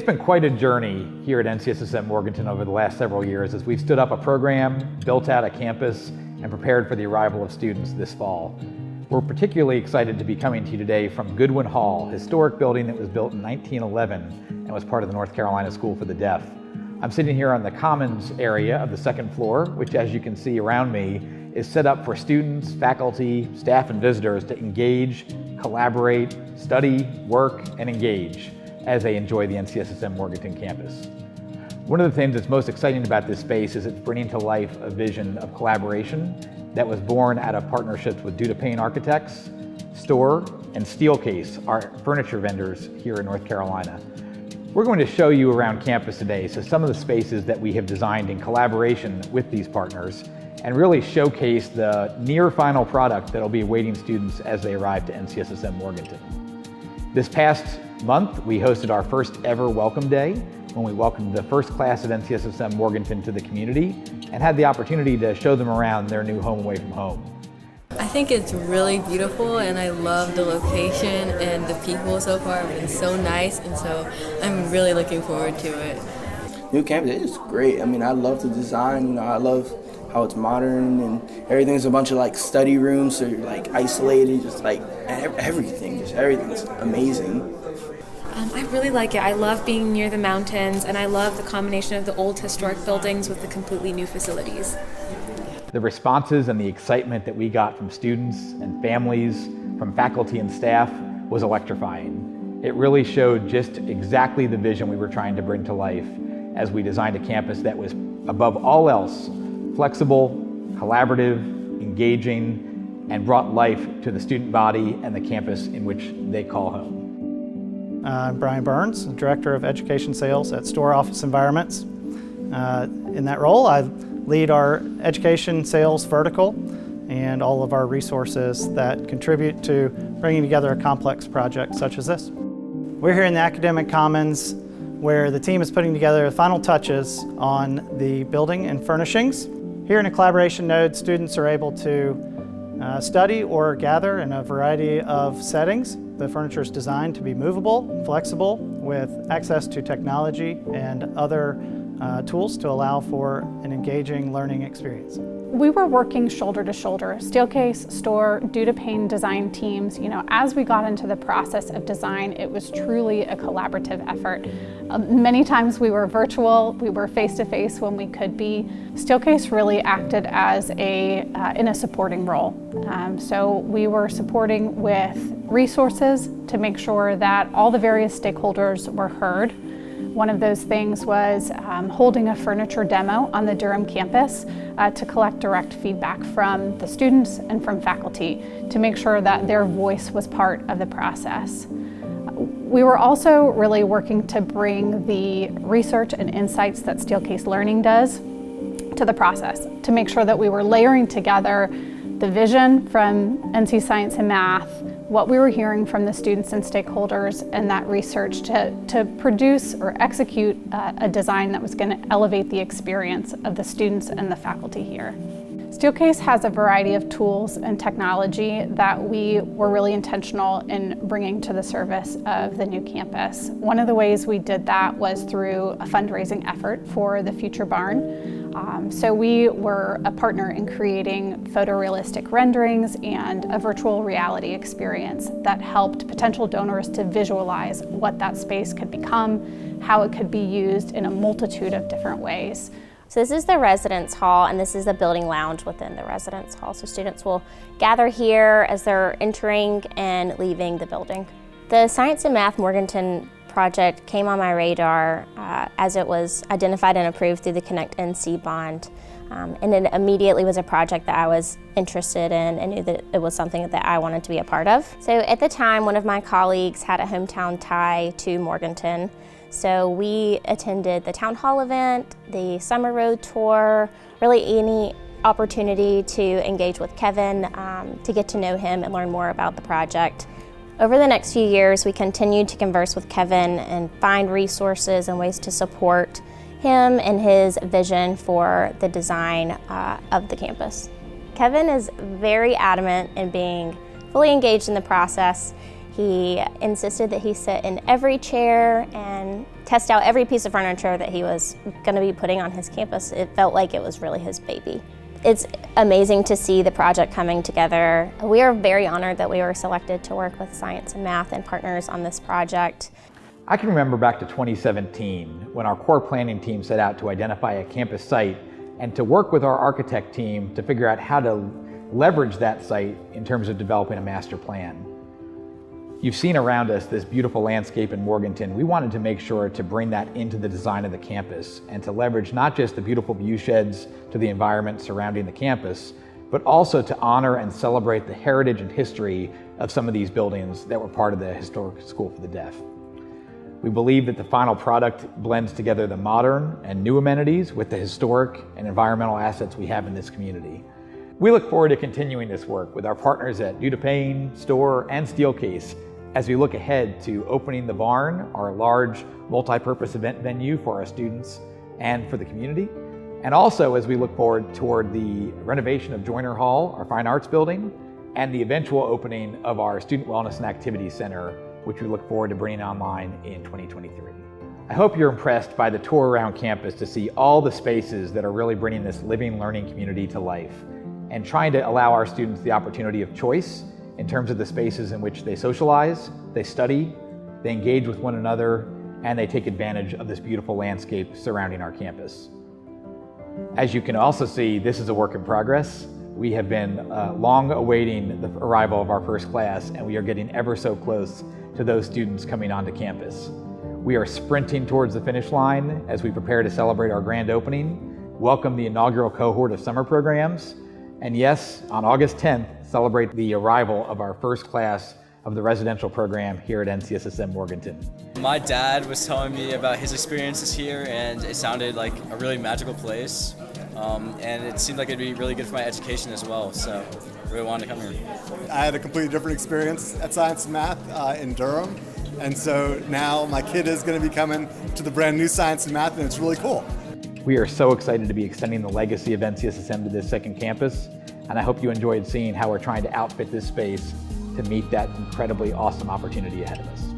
been quite a journey here at NCSSM Morganton over the last several years as we've stood up a program, built out a campus, and prepared for the arrival of students this fall. We're particularly excited to be coming to you today from Goodwin Hall, a historic building that was built in 1911 and was part of the North Carolina School for the Deaf. I'm sitting here on the Commons area of the second floor, which, as you can see around me, is set up for students, faculty, staff, and visitors to engage, collaborate, study, work, and engage as they enjoy the NCSSM Morganton campus. One of the things that's most exciting about this space is it's bringing to life a vision of collaboration that was born out of partnerships with Paine Architects, Store, and Steelcase, our furniture vendors here in North Carolina. We're going to show you around campus today, so some of the spaces that we have designed in collaboration with these partners, and really showcase the near final product that will be awaiting students as they arrive to NCSSM Morganton. This past month, we hosted our first ever Welcome Day when we welcomed the first class at NCSSM Morganton to the community and had the opportunity to show them around their new home away from home. I think it's really beautiful and I love the location, and the people so far have been so nice, and so I'm really looking forward to it. New campus is great. I mean, I love the design, I love how it's modern and everything's a bunch of like study rooms, so you're like isolated, just like everything's amazing. I really like it. I love being near the mountains, and I love the combination of the old historic buildings with the completely new facilities. The responses and the excitement that we got from students and families, from faculty and staff, was electrifying. It really showed just exactly the vision we were trying to bring to life as we designed a campus that was, above all else, flexible, collaborative, engaging, and brought life to the student body and the campus in which they call home. I'm Brian Burns, Director of Education Sales at Store Office Environments. In that role, I lead our education sales vertical and all of our resources that contribute to bringing together a complex project such as this. We're here in the Academic Commons where the team is putting together the final touches on the building and furnishings. Here in a collaboration node, students are able to study or gather in a variety of settings. The furniture is designed to be movable, flexible, with access to technology and other tools to allow for an engaging learning experience. We were working shoulder to shoulder, Steelcase, Store, Paine design teams. As we got into the process of design, it was truly a collaborative effort. Many times we were virtual, we were face-to-face when we could be. Steelcase really acted as in a supporting role. So we were supporting with resources to make sure that all the various stakeholders were heard. One of those things was holding a furniture demo on the Durham campus to collect direct feedback from the students and from faculty to make sure that their voice was part of the process. We were also really working to bring the research and insights that Steelcase Learning does to the process, to make sure that we were layering together the vision from NC Science and Math, what we were hearing from the students and stakeholders, and that research to produce or execute a design that was going to elevate the experience of the students and the faculty here. Steelcase has a variety of tools and technology that we were really intentional in bringing to the service of the new campus. One of the ways we did that was through a fundraising effort for the future barn. So we were a partner in creating photorealistic renderings and a virtual reality experience that helped potential donors to visualize what that space could become, how it could be used in a multitude of different ways. So this is the residence hall, and this is the building lounge within the residence hall. So students will gather here as they're entering and leaving the building. The Science and Math Morganton project came on my radar as it was identified and approved through the Connect NC bond. And it immediately was a project that I was interested in and knew that it was something that I wanted to be a part of. So at the time, one of my colleagues had a hometown tie to Morganton. So we attended the town hall event, the summer road tour, really any opportunity to engage with Kevin, to get to know him and learn more about the project. Over the next few years, we continued to converse with Kevin and find resources and ways to support him and his vision for the design of the campus. Kevin is very adamant in being fully engaged in the process. He insisted that he sit in every chair and test out every piece of furniture that he was going to be putting on his campus. It felt like it was really his baby. It's amazing to see the project coming together. We are very honored that we were selected to work with Science and Math and partners on this project. I can remember back to 2017 when our core planning team set out to identify a campus site and to work with our architect team to figure out how to leverage that site in terms of developing a master plan. You've seen around us this beautiful landscape in Morganton. We wanted to make sure to bring that into the design of the campus and to leverage not just the beautiful view sheds to the environment surrounding the campus, but also to honor and celebrate the heritage and history of some of these buildings that were part of the Historic School for the Deaf. We believe that the final product blends together the modern and new amenities with the historic and environmental assets we have in this community. We look forward to continuing this work with our partners at Due-to-Pain, Store, and Steelcase as we look ahead to opening the Barn, our large multi-purpose event venue for our students and for the community, and also as we look forward toward the renovation of Joyner Hall, our fine arts building, and the eventual opening of our Student Wellness and Activities Center, which we look forward to bringing online in 2023. I hope you're impressed by the tour around campus to see all the spaces that are really bringing this living, learning community to life and trying to allow our students the opportunity of choice in terms of the spaces in which they socialize, they study, they engage with one another, and they take advantage of this beautiful landscape surrounding our campus. As you can also see, this is a work in progress. We have been long awaiting the arrival of our first class, and we are getting ever so close to those students coming onto campus. We are sprinting towards the finish line as we prepare to celebrate our grand opening, welcome the inaugural cohort of summer programs, and yes, on August 10th, celebrate the arrival of our first class of the residential program here at NCSSM Morganton. My dad was telling me about his experiences here, and it sounded like a really magical place. And it seemed like it'd be really good for my education as well, so I really wanted to come here. I had a completely different experience at Science and Math in Durham, and so now my kid is going to be coming to the brand new Science and Math, and it's really cool. We are so excited to be extending the legacy of NCSSM to this second campus, and I hope you enjoyed seeing how we're trying to outfit this space to meet that incredibly awesome opportunity ahead of us.